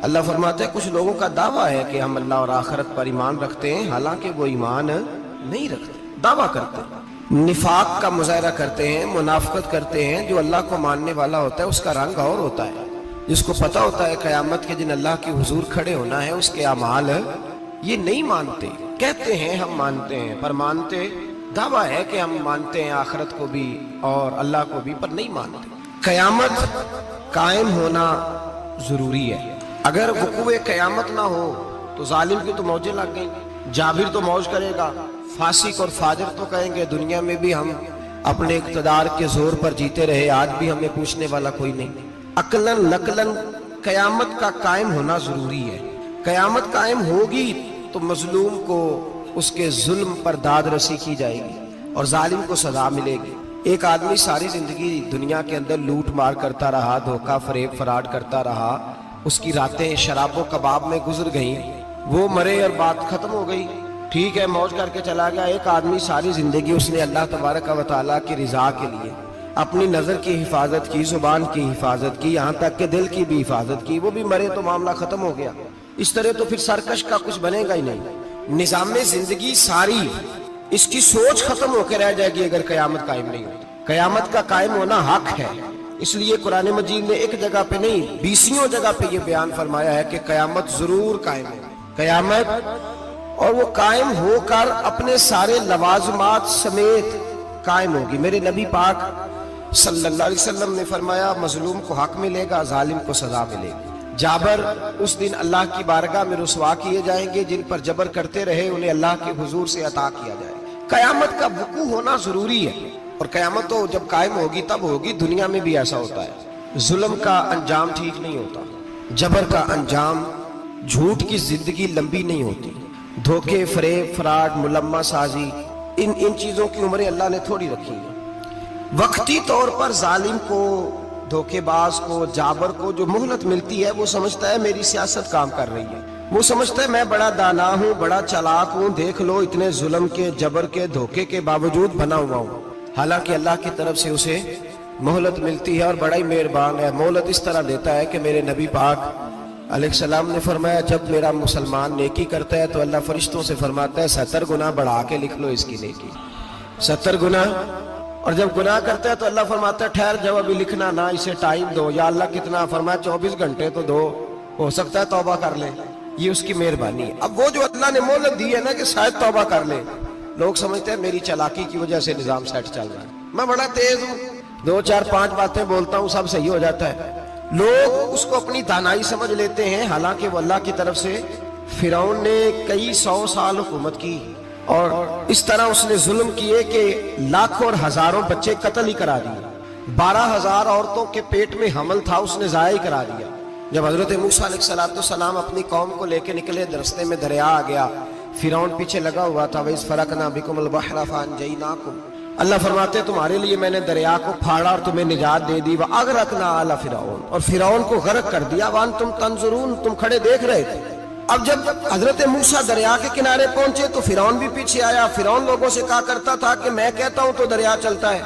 اللہ فرماتے ہیں کچھ لوگوں کا دعویٰ ہے کہ ہم اللہ اور آخرت پر ایمان رکھتے ہیں، حالانکہ وہ ایمان نہیں رکھتے، دعویٰ کرتے ہیں، نفاق کا مظاہرہ کرتے ہیں، منافقت کرتے ہیں۔ جو اللہ کو ماننے والا ہوتا ہے اس کا رنگ اور ہوتا ہے، جس کو پتہ ہوتا ہے قیامت کے دن اللہ کے حضور کھڑے ہونا ہے، اس کے اعمال یہ نہیں مانتے، کہتے ہیں ہم مانتے ہیں، پر مانتے، دعویٰ ہے کہ ہم مانتے ہیں آخرت کو بھی اور اللہ کو بھی، پر نہیں مانتے۔ قیامت قائم ہونا ضروری ہے، اگر وقوع قیامت نہ ہو تو ظالم کی تو موجیں لگ گئیں، جابر تو موج کرے گا، فاسق اور فاجر تو کہیں گے دنیا میں بھی ہم اپنے اقتدار کے زور پر جیتے رہے، آج بھی ہمیں پوچھنے والا کوئی نہیں۔ عقلاً نقلاً قیامت کا قائم ہونا ضروری ہے۔ قیامت قائم ہوگی تو مظلوم کو اس کے ظلم پر داد رسی کی جائے گی اور ظالم کو سزا ملے گی۔ ایک آدمی ساری زندگی دنیا کے اندر لوٹ مار کرتا رہا، دھوکہ فریب فراڈ کرتا رہا، اس کی راتیں شراب و کباب میں گزر گئیں، وہ مرے اور بات ختم ہو گئی، ٹھیک ہے موج کر کے چلا گیا۔ ایک آدمی ساری زندگی اس نے اللہ تبارک و تعالیٰ کی رضا کے لیے اپنی نظر کی حفاظت کی، زبان کی حفاظت کی، یہاں تک کہ دل کی بھی حفاظت کی، وہ بھی مرے تو معاملہ ختم ہو گیا۔ اس طرح تو پھر سرکش کا کچھ بنے گا ہی نہیں، نظام زندگی ساری اس کی سوچ ختم ہو کے رہ جائے گی اگر قیامت قائم نہیں ہوتی۔ قیامت کا قائم ہونا حق ہے، اس لیے قرآن مجید نے ایک جگہ پہ نہیں 20 جگہ پہ یہ بیان فرمایا ہے کہ قیامت ضرور قائم ہے، قیامت، اور وہ قائم ہو کر اپنے سارے لوازمات سمیت قائم ہوگی۔ میرے نبی پاک صلی اللہ علیہ وسلم نے فرمایا مظلوم کو حق ملے گا، ظالم کو سزا ملے گی۔ جابر اس دن اللہ کی بارگاہ میں رسوا کیے جائیں گے، جن پر جبر کرتے رہے انہیں اللہ کے حضور سے عطا کیا جائے گا۔ قیامت کا وقوع ہونا ضروری ہے، اور قیامت تو جب قائم ہوگی تب ہوگی۔ دنیا میں بھی ایسا ہوتا ہے، ظلم کا انجام ٹھیک نہیں ہوتا، جبر کا انجام، جھوٹ کی زندگی لمبی نہیں ہوتی، دھوکے فریب فراڈ ملمہ سازی، ان چیزوں کی عمریں اللہ نے تھوڑی رکھی ہیں۔ وقتی طور پر ظالم کو، دھوکے باز کو، جابر کو جو مہلت ملتی ہے وہ سمجھتا ہے میری سیاست کام کر رہی ہے، وہ سمجھتا ہے میں بڑا دانا ہوں، بڑا چالاک ہوں، دیکھ لو اتنے ظلم کے، جبر کے، دھوکے کے باوجود بنا ہوا ہوں۔ حالانکہ اللہ کی طرف سے اسے مہلت ملتی ہے اور بڑا ہی مہربان ہے، مہلت اس طرح دیتا ہے کہ میرے نبی پاک علیہ السلام نے فرمایا جب میرا مسلمان نیکی کرتا ہے تو اللہ فرشتوں سے فرماتا ہے 70 گناہ بڑھا کے لکھ لو اس کی نیکی، 70 گناہ، اور جب گناہ کرتا ہے تو اللہ فرماتا ہے ٹھہر جب ابھی لکھنا نہ، اسے ٹائم دو۔ یا اللہ کتنا؟ فرمایا 24 گھنٹے تو دو، ہو سکتا ہے توبہ کر لے، یہ اس کی مہربانی ہے۔ اب وہ جو اللہ نے مہلت دی ہے نا کہ شاید توبہ کر لے، لوگ سمجھتے ہیں میری چالاکی کی وجہ سے نظام سیٹ چل رہا ہے، میں بڑا تیز ہوں، 2 4 5 باتیں بولتا ہوں سب صحیح ہو جاتا ہے۔ لوگ اس کو اپنی دانائی سمجھ لیتے ہیں، حالانکہ وہ اللہ کی طرف سے۔ فرعون نے کئی 100 سال حکومت کی اور اس طرح اس نے ظلم کیے کہ لاکھوں اور ہزاروں بچے قتل ہی کرا دیے، 12,000 عورتوں کے پیٹ میں حمل تھا اس نے ضائع کرا دیا۔ جب حضرت موسیٰ علیہ السلام اپنی قوم کو لے کے نکلے، رستے میں دریا آ گیا، فرعون پیچھے لگا ہوا تھا، وَإِذْ فَرَقْنَا بِكُمُ الْبَحْرَ فَأَنْجَيْنَاكُمْ، اللہ فرماتے تمہارے لیے میں نے دریا کو پھاڑا اور تمہیں نجات دے دی، وَأَغْرَقْنَا آلَ فِرْعَوْنَ، اور فرعون کو غرق کر دیا، وَأَنْتُمْ تَنْظُرُونَ، تم کھڑے دیکھ رہے تھے۔ اب جب حضرت موسیٰ دریا کے کنارے پہنچے تو فرعون بھی پیچھے آیا۔ فرعون لوگوں سے کہا کرتا تھا کہ میں کہتا ہوں تو دریا چلتا ہے،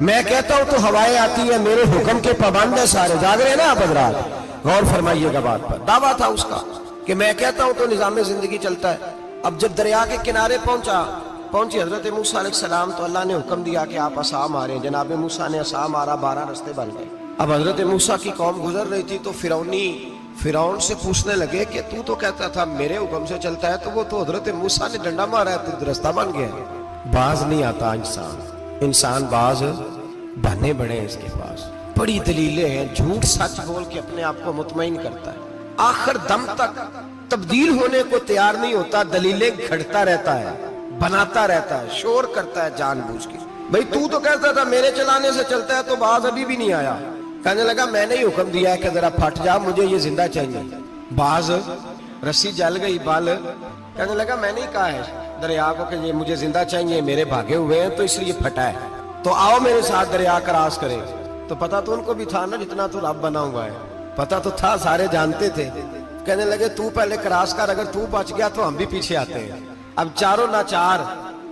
میں کہتا ہوں تو ہوائیں آتی ہیں، میرے حکم کے پابند ہیں سارے۔ جاگ رہے ہیں نا آپ حضرات؟ غور فرمائیے گا بات پر، دعویٰ تھا اس کا کہ میں کہتا ہوں تو نظام زندگی چلتا ہے۔ اب جب دریا کے کنارے پہنچی حضرت موسیٰ علیہ السلام تو اللہ نے حکم دیا کہ آپ عصا ماریں۔ جناب موسیٰ نے عصا مارا، 12 رستے بن گئے۔ اب حضرت موسیٰ کی قوم گزر رہی تھی تو فرعون سے پوچھنے لگے کہ تو کہتا تھا میرے حکم سے چلتا ہے، تو وہ تو حضرت موسیٰ نے ڈنڈا مارا ہے تو رستہ بن گیا ہے۔ باز نہیں آتا انسان باز بنے بڑے ہیں، اس کے پاس بڑی دلیلیں ہیں، جھوٹ سچ بول کے اپنے آپ کو مطمئن کرتا ہے، آخر دم تک تبدیل ہونے کو تیار نہیں ہوتا، دلیلیں گھڑتا رہتا ہے، بناتا رہتا ہے، شور کرتا ہے جان بوجھ کے۔ بھئی تو کہتا تھا میرے چلانے سے چلتا ہے، تو باز ابھی بھی نہیں آیا، کہنے لگا میں نے ہی حکم دیا ہے کہ ذرا پھٹ جا، مجھے یہ زندہ چاہیے۔ باز رسی جل گئی، بال کہنے لگا میں نے ہی کہا ہے دریا کو کہ یہ مجھے زندہ چاہیے، میرے بھاگے ہوئے ہیں تو اس لیے پھٹا ہے، تو آؤ میرے ساتھ دریا کراس کریں۔ تو پتہ تو ان کو بھی تھا نا جتنا تو رب بنا ہوا ہے، پتہ تو تھا، سارے جانتے تھے۔ کہنے لگے تو پہلے کراس کر، اگر تو بچ گیا تو ہم بھی پیچھے آتے ہیں۔ اب چاروں ناچار۔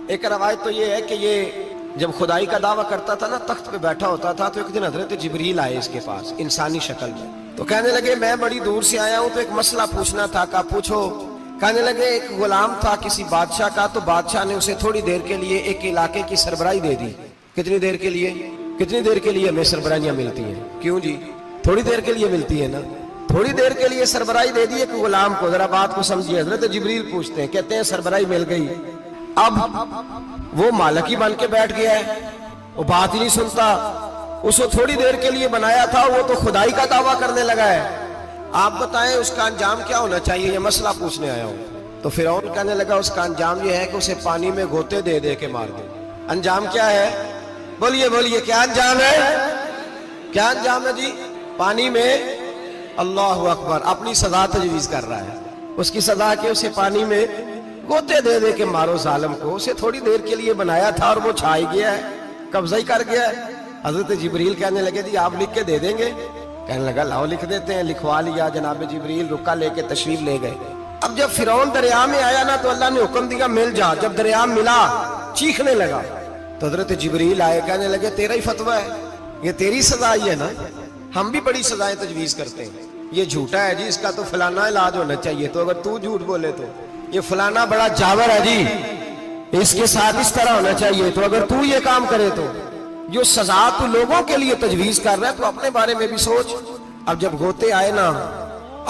ایک روایت تو یہ ہے کہ یہ جب خدائی کا دعویٰ کرتا تھا نا، تخت پہ بیٹھا ہوتا تھا، تو ایک دن حضرت جبریل آئے اس کے پاس انسانی شکل میں۔ تو کہنے لگے میں بڑی دور سے آیا ہوں تو ایک مسئلہ پوچھنا تھا. کہا پوچھو. کہنے لگے ایک غلام تھا کسی بادشاہ کا, تو بادشاہ نے اسے تھوڑی دیر کے لیے ایک علاقے کی سربراہی دے دی. کتنی دیر کے لیے؟ کتنی دیر کے لیے ہمیں سربراہیاں ملتی ہیں؟ کیوں جی؟ تھوڑی دیر کے لیے ملتی ہے نا. تھوڑی دیر کے لیے سربراہی دے دی ایک غلام کو. ذرا بات کو سمجھیے. حضرت جبریل پوچھتے ہیں, کہتے ہیں سربراہی مل گئی, اب وہ مالک ہی بن کے بیٹھ گیا ہے, وہ بات ہی نہیں سنتا. اس کو تھوڑی دیر کے لیے بنایا تھا, وہ تو خدائی کا دعویٰ کرنے لگا ہے. آپ بتائیں اس کا انجام کیا ہونا چاہیے؟ یہ مسئلہ پوچھنے آیا ہوں. تو فرعون کہنے لگا اس کا انجام یہ ہے کہ اسے پانی میں گوتے دے دے کے مار دے. انجام کیا ہے؟ بولیے بولیے, کیا انجام ہے؟ کیا انجام ہے جی؟ پانی میں. اللہ اکبر, اپنی سزا تجویز کر رہا ہے. اس کی سزا کہ اسے پانی میں گوتے دے دے کے مارو ظالم کو. اسے تھوڑی دیر کے لیے بنایا تھا اور وہ چھائی گیا ہے, قبضہ ہی کر گیا ہے. حضرت جبریل کہنے لگے جی آپ لکھ کے دے دیں گے؟ کہنے لگا لاؤ لکھ دیتے ہیں. لکھوا لیا. جناب جبریل رکا لے کے تشریف لے گئے. اب جب فرعون دریا میں آیا نا تو اللہ نے حکم دیا مل جا. جب دریا ملا چیخنے لگا تو حضرت جبریل آئے, کہنے لگے تیرا ہی فتویٰ ہے, یہ تیری سزا ہی ہے نا. ہم بھی بڑی سزائیں تجویز کرتے ہیں. یہ جھوٹا ہے جی, اس کا تو فلانا علاج ہونا چاہیے. تو اگر تو جھوٹ بولے تو یہ فلانا بڑا جاور ہے جی, اس کے ساتھ اس طرح ہونا چاہیے. تو اگر تو یہ کام کرے تو جو سزا تو لوگوں کے لیے تجویز کر رہا ہے تو اپنے بارے میں بھی سوچ. اب جب گوتے آئے نا,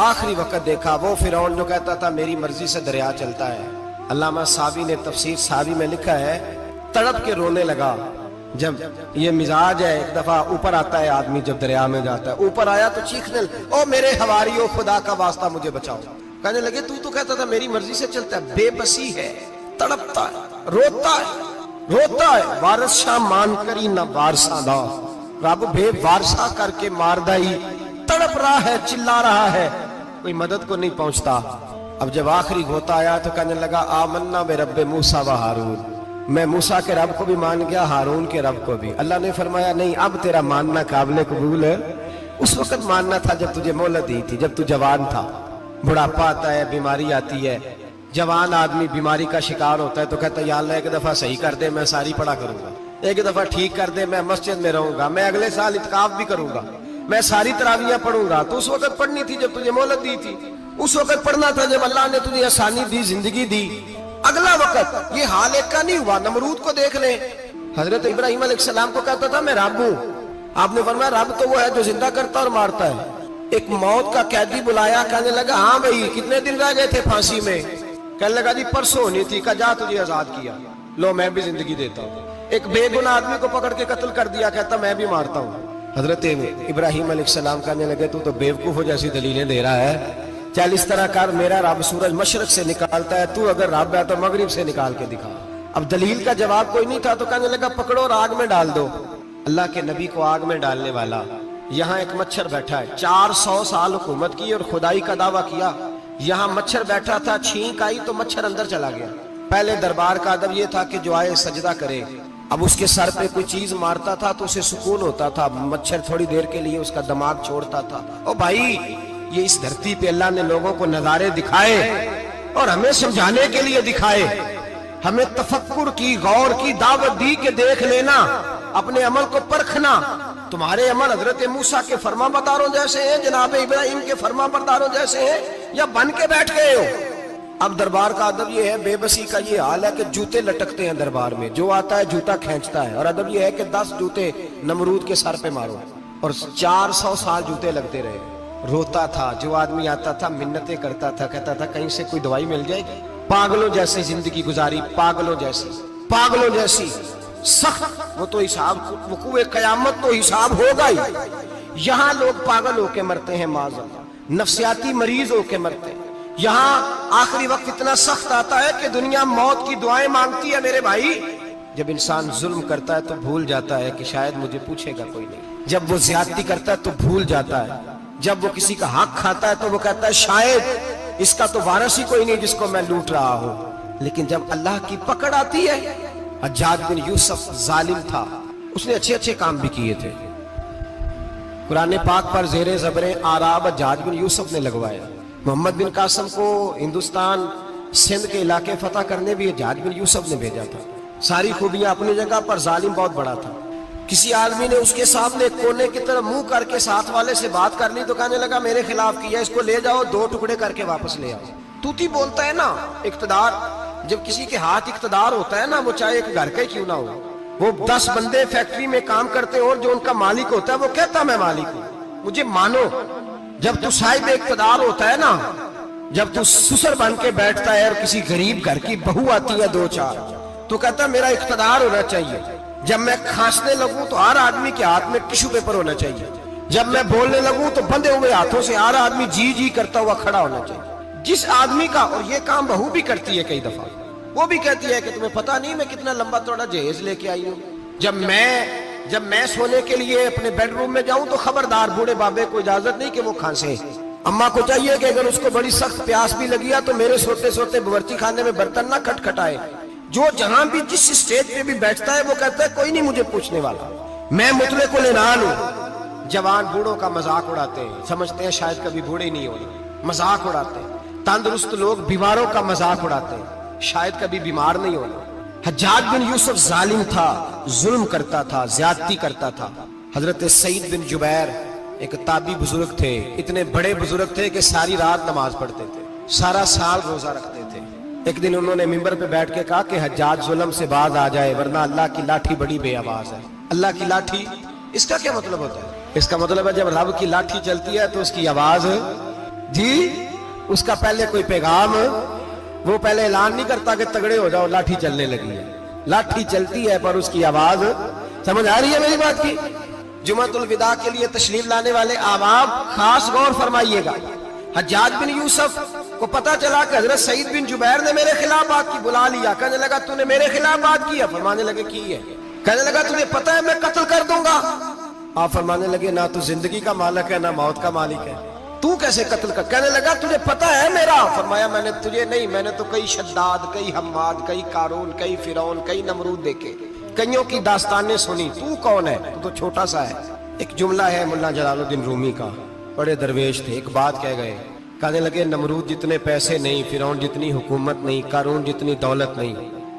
آخری وقت دیکھا وہ فرعون جو کہتا تھا میری مرضی سے دریا چلتا ہے. علامہ صاوی نے تفسیر صاوی میں لکھا ہے تڑپ کے رونے لگا. جب یہ مزاج ہے, ایک دفعہ اوپر آتا ہے آدمی جب دریا میں جاتا ہے, اوپر آیا تو چیخنے او میرے حواریو خدا کا واسطہ مجھے بچاؤ. کہنے لگے تو کہتا تھا میری مرضی سے چلتا ہے. بے بسی ہے, تڑپتا ہے, روتا ہے. وارث شاہ مان کری نہ وارثہ دا, رب بے وارثہ کر کے مار دائی. تڑپ رہا ہے, چلا رہا ہے, کوئی مدد کو نہیں پہنچتا. اب جب آخری ہوتا آیا تو کہنے لگا آمنا برب موسیٰ و ہارون, میں موسیٰ کے رب کو بھی مان گیا, ہارون کے رب کو بھی. اللہ نے فرمایا نہیں, اب تیرا ماننا قابل قبول ہے. اس وقت ماننا تھا جب تجھے مہلت دی تھی, جب تو جوان تھا. بڑھاپا آتا ہے, بیماری آتی ہے, جوان آدمی بیماری کا شکار ہوتا ہے تو کہتا ہے یا اللہ ایک دفعہ صحیح کر دے, میں ساری پڑھا کروں گا. ایک دفعہ ٹھیک کر دے, میں مسجد میں رہوں گا, میں اگلے سال اعتکاف بھی کروں گا, میں ساری تراویحیں پڑھوں گا. تو اس وقت پڑھنی تھی جب تجھے مہلت دی تھی. اس وقت پڑھنا تھا جب اللہ نے تجھے آسانی دی, زندگی دی. اگلا وقت یہ حال ایک کا نہیں ہوا. نمرود کو دیکھ لیں, حضرت ابراہیم علیہ السلام کو کہتا تھا میں رب ہوں. آپ نے فرمایا رب تو وہ ہے جو زندہ کرتا اور مارتا ہے. ایک موت کا قیدی بلایا, کہنے لگا ہاں بھائی کتنے دن رہ گئے تھے پھانسی میں؟ کہنے لگا جی پرسوں ہونی تھی. کہا جا تجھے آزاد کیا, لو میں بھی زندگی دیتا ہوں. ایک بے گناہ آدمی کو پکڑ کے قتل کر دیا, کہتا میں بھی مارتا ہوں. حضرت ابراہیم علیہ السلام کہنے لگے تو بیوقوفوں جیسی دلیلیں دے رہا ہے. چل اس طرح کر, میرا رب سورج مشرق سے نکالتا ہے, تو اگر رب ہے تو مغرب سے نکال کے دکھا. اب دلیل کا جواب کوئی نہیں تھا تو کہنے لگا پکڑو اور آگ میں ڈال دو. اللہ کے نبی کو آگ میں ڈالنے والا. یہاں ایک مچھر بیٹھا ہے, 400 سال حکومت کی اور خدائی کا دعویٰ کیا. یہاں مچھر بیٹھا تھا, چھینک آئی تو مچھر اندر چلا گیا. پہلے دربار کا ادب یہ تھا کہ جو آئے سجدہ کرے. اب اس کے سر پہ کوئی چیز مارتا تھا تو اسے سکون ہوتا تھا. مچھر تھوڑی دیر کے لیے اس کا دماغ چھوڑتا تھا. او بھائی یہ اس دھرتی پہ اللہ نے لوگوں کو نظارے دکھائے اور ہمیں سمجھانے کے لیے دکھائے. ہمیں تفکر کی, غور کی دعوت دی کہ دیکھ لینا, اپنے عمل کو پرکھنا. تمہارے عمل حضرت موسیٰ کے فرما برداروں جیسے ہیں, جناب ابراہیم کے فرما برداروں جیسے ہیں, یا بن کے بیٹھ گئے ہو. اب دربار کا ادب یہ ہے, بے بسی کا یہ حال ہے کہ جوتے لٹکتے ہیں دربار میں. جو آتا ہے جوتا کھینچتا ہے. اور ادب یہ ہے کہ 10 جوتے نمرود کے سر پہ مارو. اور 400 سال جوتے لگتے رہے. روتا تھا, جو آدمی آتا تھا منتیں کرتا تھا, کہتا تھا کہیں سے کوئی دوائی مل جائے گی. پاگلوں جیسی زندگی گزاری, پاگلوں جیسی سخت. وہ تو حساب, وقوع قیامت تو حساب ہوگا ہی. یہاں لوگ پاگل ہو کے مرتے ہیں, معذاللہ نفسیاتی مریض ہو کے مرتے ہیں. یہاں آخری وقت اتنا سخت آتا ہے کہ دنیا موت کی دعائیں مانگتی ہے. میرے بھائی جب انسان ظلم کرتا ہے تو بھول جاتا ہے کہ شاید مجھے پوچھے گا کوئی نہیں. جب وہ زیادتی کرتا ہے تو بھول جاتا ہے. جب وہ کسی کا حق کھاتا ہے تو وہ کہتا ہے شاید اس کا تو وارث ہی کوئی نہیں جس کو میں لوٹ رہا ہوں. لیکن جب اللہ کی پکڑ آتی ہے, حجاج بن یوسف ظالم تھا, اس نے اچھے کام بھی کیے تھے. قرآن پاک پر زیر زبر آراب حجاج بن یوسف نے لگوایا. محمد بن قاسم کو ہندوستان سندھ کے علاقے فتح کرنے بھی حجاج بن یوسف نے بھیجا تھا. ساری خوبیاں اپنی جگہ پر, ظالم بہت بڑا تھا. کسی آدمی نے اس کے سامنے کونے کی طرف منہ کر کے ساتھ والے سے بات کر لی تو کہنے لگا میرے خلاف کیا، اس کو لے جاؤ 2 ٹکڑے کر کے واپس لے آؤ۔ توتی بولتا ہے نا اقتدار، جب کسی کے ہاتھ اقتدار ہوتا ہے نا، وہ چاہے ایک گھر کا ہی کیوں نہ ہو، وہ 10 بندے فیکٹری میں کام کرتے اور جو ان کا مالک ہوتا ہے وہ کہتا میں مالک ہوں، مجھے مانو۔ جب تو صاحب اقتدار ہوتا ہے نا، جب تو سسر بن کے بیٹھتا ہے اور کسی غریب گھر کی بہو آتی ہے 2-4 تو کہتا میرا اقتدار ہونا چاہیے، جب میں کھانسنے لگوں تو ہر آدمی کے ہاتھ میں ٹشو پیپر ہونا چاہیے، جب میں بولنے لگوں تو بندے ہوئے ہاتھوں سے ہر آدمی جی جی کرتا ہوا کھڑا ہونا چاہیے۔ جس آدمی کا، اور یہ کام بہو بھی کرتی ہے کئی دفعہ، وہ بھی کہتی ہے کہ تمہیں پتہ نہیں میں کتنا لمبا چوڑا جہیز لے کے آئی ہوں، جب میں سونے کے لیے اپنے بیڈ روم میں جاؤں تو خبردار بوڑھے بابے کو اجازت نہیں کہ وہ کھانسے، اماں کو چاہیے کہ اگر اس کو بڑی سخت پیاس بھی لگی ہے تو میرے سوتے سوتے باورچی خانے میں برتن نہ کھٹکھٹائے۔ جو جہاں بھی جس اسٹیج پہ بھی بیٹھتا ہے وہ کہتا ہے کوئی نہیں مجھے پوچھنے والا، میں مطلق العنان ہوں۔ جوان بوڑھوں کا مذاق اڑاتے ہیں، سمجھتے ہیں شاید کبھی بوڑھے نہیں ہونے، مذاق اڑاتے ہیں۔ تندرست لوگ بیماروں کا مذاق اڑاتے ہیں، شاید کبھی بیمار نہیں ہونا۔ حجاج بن یوسف ظالم تھا، ظلم کرتا تھا، زیادتی کرتا تھا۔ حضرت سعید بن جبیر ایک تابعی بزرگ تھے، اتنے بڑے بزرگ تھے کہ ساری رات نماز پڑھتے تھے، سارا سال روزہ رکھتے تھے۔ ایک دن انہوں نے ممبر پہ بیٹھ کے کہا کہ حجاج ظلم سے باز آ جائے ورنہ اللہ کی لاٹھی بڑی بے آواز ہے۔ اللہ کی لاٹھی، اس کا کیا مطلب ہوتا ہے؟ اس کا مطلب ہے جب رب کی لاٹھی چلتی ہے تو اس کی آواز، جی اس کا پہلے کوئی پیغام، وہ پہلے اعلان نہیں کرتا کہ تگڑے ہو جاؤ لاٹھی چلنے لگی ہے، لاٹھی چلتی ہے پر اس کی آواز، سمجھ آ رہی ہے میری بات کی؟ جمعۃ الوداع کے لیے تشریف لانے والے احباب خاص غور فرمائیے گا۔ حجاج بن یوسف کو پتا چلا کہ حضرت سعید بن جبیر نے میرے خلاف بات کی، بلا لیا، کہنے لگا تو نے میرے خلاف بات کی ہے؟ فرمانے لگے کی ہے۔ کہنے لگا تجھے پتا ہے میں قتل کر دوں گا؟ آپ فرمانے لگے نہ تو زندگی کا مالک ہے نہ موت کا مالک ہے، تو کیسے قتل کر؟ کہنے لگا تجھے پتا ہے میرا؟ فرمایا میں نے تجھے نہیں، میں نے تو کئی شداد، کئی حماد، کئی قارون، کئی فرعون، کئی نمرود دیکھے، کئیوں کی داستانیں سنی، تو کون ہے؟ تو چھوٹا سا ہے۔ ایک جملہ ہے ملا جلال الدین رومی کا، بڑے درویش تھے، ایک بات کہہ گئے، کہنے لگے نمرود جتنے پیسے نہیں، فرعون جتنی حکومت نہیں، قارون جتنی دولت نہیں،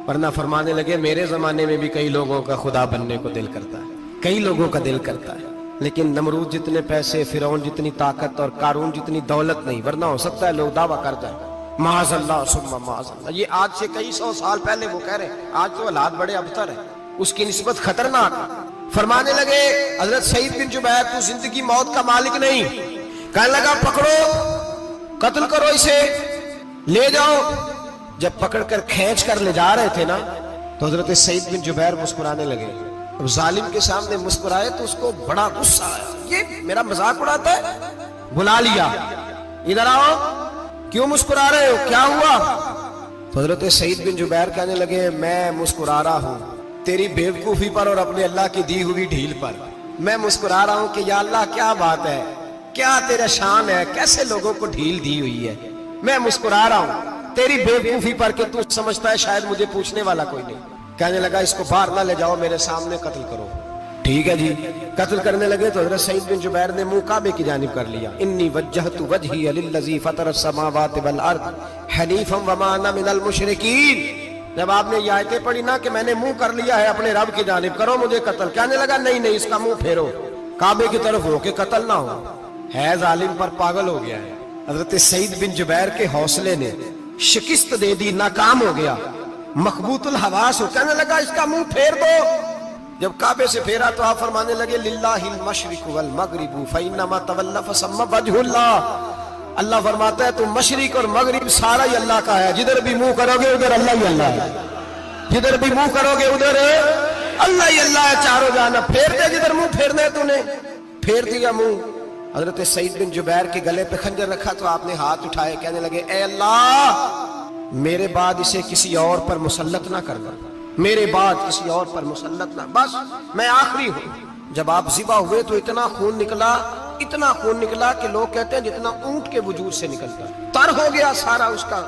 ورنہ فرمانے لگے میرے زمانے میں بھی کئی لوگوں کا خدا بننے کو دل کرتا ہے، کئی لوگوں کا دل کرتا ہے، لیکن نمرود جتنے پیسے، فرعون جتنی طاقت اور قارون جتنی دولت نہیں، ورنہ ہو سکتا ہے لوگ دعویٰ کر جائیں معاذ اللہ ثم معاذ اللہ۔ یہ آج سے کئی 100 سال پہلے وہ کہہ رہے ہیں، آج تو حالات بڑے ابتر ہیں، اس کی نسبت خطرناک۔ فرمانے لگے حضرت سعید بن جبیر تو زندگی موت کا مالک نہیں، کہنے لگا پکڑو، قتل کرو اسے، لے جاؤ۔ جب پکڑ کر کھینچ کر لے جا رہے تھے نا تو حضرت سعید بن جبیر مسکرانے لگے۔ اب ظالم کے سامنے مسکرائے تو اس کو بڑا غصہ آیا، یہ میرا مذاق اڑاتا ہے؟ بلا لیا، ادھر آؤ، کیوں مسکرا رہے ہو، کیا ہوا؟ تو حضرت سعید بن جبیر کہنے لگے میں مسکرا رہا ہوں تیری بیوقوفی پر اور اپنے اللہ کی دی ہوئی ڈھیل پر، میں مسکرا رہا ہوں کہ یا اللہ کیا بات ہے، کیا تیرا شان ہے، کیسے لوگوں کو ڈھیل دی ہوئی ہے، میں مسکرا رہا ہوں تیری بیوقوفی پر کہ تو سمجھتا ہے شاید مجھے پوچھنے والا کوئی نہیں۔ کہنے لگا اس کو باہر نہ لے جاؤ، میرے سامنے قتل کرو۔ ٹھیک ہے جی، قتل کرنے لگے تو حضرت سعید بن جبیر نے منہ کعبے کی جانب کر لیا، انی وجہت وجہی للذی فطر السماوات والارض حنیفا وما انا من المشرکین۔ جب آپ نے یہ آیتیں پڑھی نا کہ میں نے منہ کر لیا ہے اپنے رب کی جانب، کرو مجھے قتل، کہنے لگا نہیں نہیں، اس کا منہ پھیرو، کعبے کی طرف ہو کے قتل نہ ہو، ہے ظالم پر پاگل ہو گیا ہے۔ حضرت سعید بن جبیر کے حوصلے نے شکست دے دی، ناکام ہو گیا، مخبوط الحواس ہو، کہنے لگا اس کا منہ پھیر دو۔ جب کعبے سے پھیرا تو آپ فرمانے لگے للہ المشرق والمغرب فانما تولى فثم وجه اللہ۔ اللہ فرماتا ہے تو مشرق اور مغرب سارا ہی اللہ کا ہے، جدھر بھی منہ کرو گے ادھر اللہ ہی اللہ ہے، جدھر بھی منہ کرو گے ادھر اللہ ہی اللہ ہے، چاروں جانب پھیر دے، جدھر منہ پھیرنا ہے تو نے پھیر دیا منہ۔ حضرت سعید بن جبیر کے گلے پہ خنجر رکھا تو آپ نے ہاتھ اٹھائے، کہنے لگے اے اللہ میرے بعد اسے کسی اور پر مسلط نہ کرنا، میرے بعد کسی اور پر مسلط نہ، بس میں آخری ہوں۔ جب آپ ذبح ہوئے تو اتنا خون نکلا، اتنا خون نکلا کہ لوگ کہتے ہیں جتنا اونٹ کے وجود سے نکلتا، تر ہو گیا سارا اس کا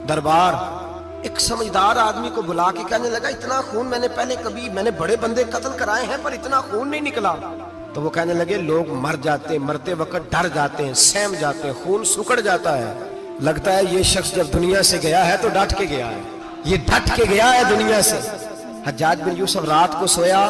دربار۔ ایک سمجھدار آدمی کو بلا کے کہنے لگا اتنا خون میں نے پہلے کبھی، میں نے بڑے بندے قتل کرائے ہیں پر اتنا خون نہیں نکلا۔ تو وہ کہنے لگے لوگ مر جاتے، مرتے وقت ڈر جاتے ہیں، سہم جاتے ہیں، خون سکڑ جاتا ہے، لگتا ہے یہ شخص جب دنیا سے گیا ہے تو ڈٹ کے گیا ہے، یہ ڈٹ کے گیا ہے دنیا سے۔ حجاج بن یوسف رات کو سویا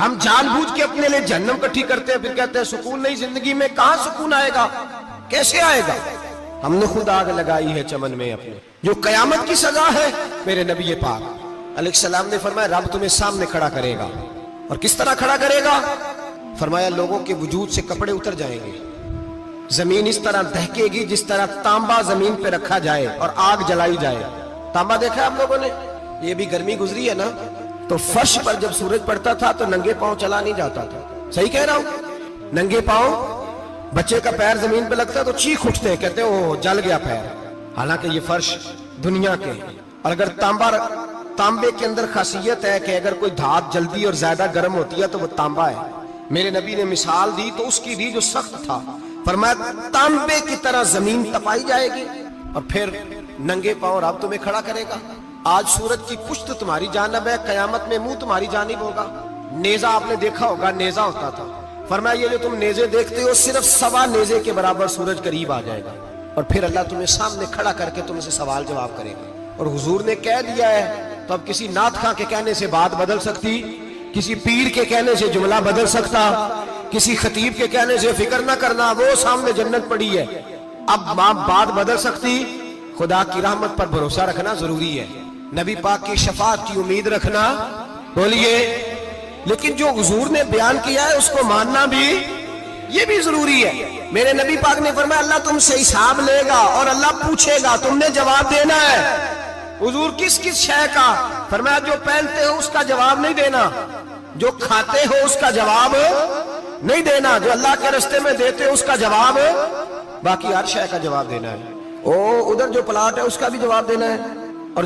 ہم جان بوجھ کے اپنے لیے جہنم کٹھی کرتے ہیں، پھر کہتے ہیں سکون نہیں زندگی میں. کہاں سکون آئے گا؟ کیسے آئے گا؟ ہم نے خود آگ لگائی ہے چمن میں اپنے. جو قیامت کی سزا ہے، میرے نبی پاک علیہ السلام نے فرمایا رب تمہیں سامنے کھڑا کرے گا. اور کس طرح کھڑا کرے گا؟ فرمایا لوگوں کے وجود سے کپڑے اتر جائیں گے، زمین اس طرح دہکے گی جس طرح تانبا زمین پہ رکھا جائے اور آگ جلائی جائے. تانبا دیکھا ہے آپ لوگوں نے؟ یہ بھی گرمی گزری ہے نا، تو فرش پر جب سورج پڑتا تھا تو ننگے پاؤں چلا نہیں جاتا تھا. صحیح کہہ رہا ہوں؟ ننگے پاؤں، بچے کا پیر زمین پہ لگتا ہے تو چیخ اٹھتے ہیں، کہتے ہیں اوہ جل گیا پیر. حالانکہ یہ فرش دنیا کے ہیں. اور اگر تانبے کے اندر خاصیت ہے کہ اگر کوئی دھات جلدی اور زیادہ گرم ہوتی ہے تو وہ تانبا ہے. میرے نبی نے مثال دی تو اس کی دی جو سخت تھا. فرمایا تانبے کی طرح زمین تپائی جائے گی اور پھر ننگے پاؤں رب تمہیں کھڑا کرے گا. آج سورج کی پشت تمہاری جانب ہے، قیامت میں منہ تمہاری جانب ہوگا. نیزہ آپ نے دیکھا ہوگا، نیزہ ہوتا تھا. فرمایا یہ جو تم نیزے دیکھتے ہو صرف 1.25 نیزے کے برابر سورج قریب آ جائے گا اور پھر اللہ تمہیں سامنے کھڑا کر کے تم سے سوال جواب کرے گا. اور حضور نے کہہ دیا ہے تو اب کسی نعت خواں کے کہنے سے بات بدل سکتی، کسی پیر کے کہنے سے جملہ بدل سکتا، کسی خطیب کے کہنے سے فکر نہ کرنا وہ سامنے جنت پڑی ہے، اب بات بدل سکتی. خدا کی رحمت پر بھروسہ رکھنا ضروری ہے، نبی پاک کی شفاعت کی امید رکھنا. بولیے. لیکن جو حضور نے بیان کیا ہے اس کو ماننا بھی یہ بھی ضروری ہے. میرے نبی پاک نے فرمایا اللہ تم سے حساب لے گا اور اللہ پوچھے گا، تم نے جواب دینا ہے. حضور کس کس شے کا؟ فرمایا جو پہنتے ہو اس کا جواب نہیں دینا، جو کھاتے ہو اس کا جواب نہیں دینا، جو اللہ کے رستے میں دیتے ہو اس کا جواب، باقی ہر شے کا جواب دینا ہے. ادھر جو پلاٹ ہے اس کا بھی جواب دینا ہے، اور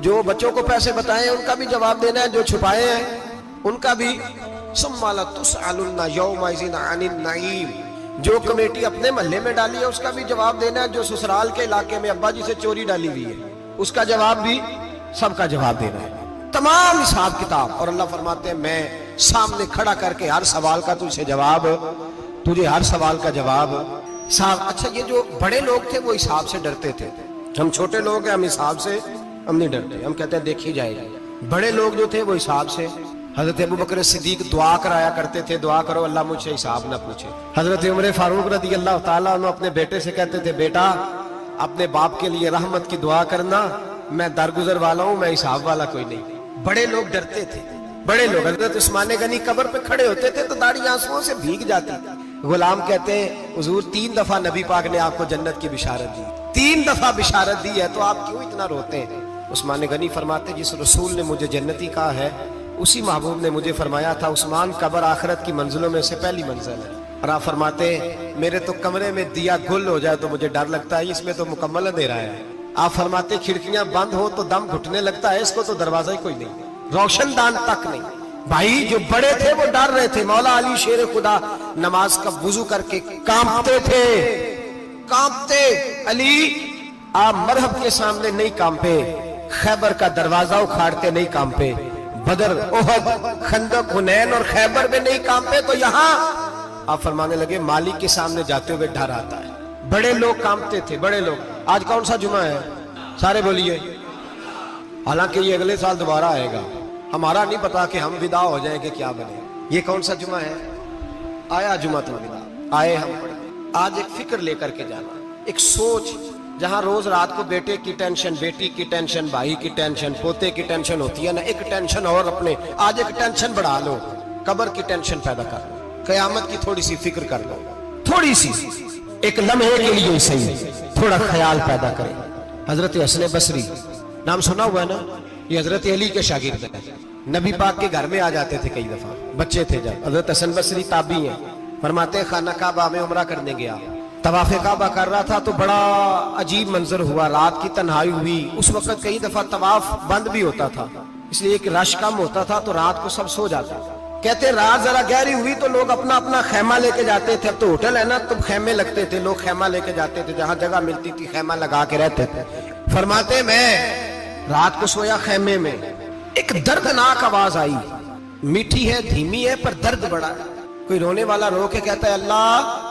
جو بچوں کو پیسے بتائے ان کا بھی جواب دینا ہے، جو چھپائے ہیں ان کا بھی. ثم لتسألن یومئذ عن النعیم. جو کمیٹی اپنے محلے میں ڈالی ہے اس کا بھی جواب دینا ہے، جو سسرال کے علاقے میں ابا جی سے چوری ڈالی ہوئی ہے اس کا جواب بھی، سب کا جواب دینا ہے. تمام حساب کتاب. اور اللہ فرماتے ہیں میں سامنے کھڑا کر کے ہر سوال کا تجھے ہر سوال کا جواب صاحب. اچھا یہ جو بڑے لوگ تھے وہ حساب سے ڈرتے تھے، ہم چھوٹے لوگ ہیں ہم حساب سے ہم نہیں ڈرتے، ہم کہتے ہیں دیکھی جائے گی. بڑے لوگ جو تھے وہ حساب سے. حضرت ابوبکر صدیق دعا کرایا کرتے تھے، دعا کرو اللہ مجھ سے حساب نہ پوچھے. حضرت عمر فاروق رضی اللہ تعالیٰ عنہ اپنے بیٹے سے کہتے تھے بیٹا اپنے باپ کے لیے رحمت کی دعا کرنا، میں درگزر والا ہوں، میں حساب والا کوئی نہیں. بڑے لوگ ڈرتے تھے. بڑے لوگ حضرت عثمان غنی قبر پہ کھڑے ہوتے تھے تو داڑھی آنسوؤں سے بھیگ جاتی. غلام کہتے ہیں حضور 3 دفعہ نبی پاک نے آپ کو جنت کی بشارت دی، 3 دفعہ بشارت دی ہے تو آپ کیوں اتنا روتے ہیں؟ عثمان غنی فرماتے جس رسول نے مجھے جنتی کہا ہے اسی محبوب نے مجھے فرمایا تھا عثمان قبر آخرت کی منزلوں میں سے پہلی منزل ہے. اور آپ فرماتے میرے تو کمرے میں دیا گل ہو جائے تو مجھے ڈر لگتا ہے، اس میں تو مکمل اندھیرا ہے. آپ فرماتے کھڑکیاں بند ہو تو دم گھٹنے لگتا ہے، اس کو تو دروازہ ہی کوئی نہیں، روشن دان تک نہیں. بھائی جو بڑے تھے وہ ڈر رہے تھے. مولا علی شیر خدا نماز کا وضو کر کے کانپتے تھے، کانپتے. علی آپ مرحب کے سامنے نہیں کانپے، خیبر کا دروازہ اکھاڑتے نہیں کانپے، بدر احد خندق حنین اور خیبر میں نہیں کانپے، تو یہاں آپ فرمانے لگے مالک کے سامنے جاتے ہوئے ڈر آتا ہے. بڑے لوگ کانپتے تھے، بڑے لوگ. آج کون سا جمعہ ہے؟ سارے بولیے. حالانکہ یہ اگلے سال دوبارہ آئے گا، ہمارا نہیں پتا کہ ہم ودا ہو جائیں کہ کیا بنے. یہ کون سا جمعہ ہے؟ آیا جمعہ الوداع. آئے ہم آج ایک فکر لے کر کے جانا، ایک سوچ. جہاں روز رات کو بیٹے کی ٹینشن، بیٹی کی ٹینشن، بھائی کی ٹینشن، پوتے کی ٹینشن ہوتی ہے نا، ایک ٹینشن اور اپنے آج ایک ٹینشن بڑھا لو، قبر کی ٹینشن پیدا کر لو، قیامت کی تھوڑی سی فکر کر لو، تھوڑی سی ایک لمحے کے لیے صحیح تھوڑا خیال پیدا کرے. حضرت حسن بصری نام سنا ہوا ہے نا، یہ حضرت علی کے شاگرد ہیں. نبی پاک کے گھر میں آ جاتے تھے کئی دفعہ، بچے تھے جب. حضرت حسن بصری تابعی ہیں. فرماتے خانہ کعبہ میں عمرہ کرنے گیا، طواف کعبہ کر رہا تھا تو بڑا عجیب منظر ہوا، رات کی تنہائی ہوئی. اس وقت کئی دفعہ طواف بند بھی ہوتا تھا، اس لیے کہ رش کم ہوتا تھا تو رات کو سب سو جاتا تھا. کہتے رات ذرا گہری ہوئی تو لوگ اپنا اپنا خیمہ لے کے جاتے تھے. اب تو ہوٹل ہے نا تو خیمے لگتے تھے، لوگ خیمہ لے کے جاتے تھے، جہاں جگہ ملتی تھی خیمہ لگا کے رہتے تھے. فرماتے میں رات کو سویا خیمے میں، ایک دردناک آواز آئی، میٹھی ہے دھیمی ہے پر درد بڑا ہے. کوئی رونے والا رو کے کہتا ہے اللہ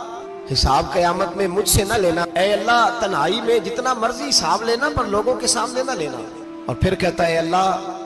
حساب قیامت میں مجھ سے نہ لینا، اے اللہ تنہائی میں جتنا مرضی حساب لینا پر لوگوں کے سامنے نہ لینا. اور پھر کہتا ہے اللہ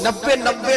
90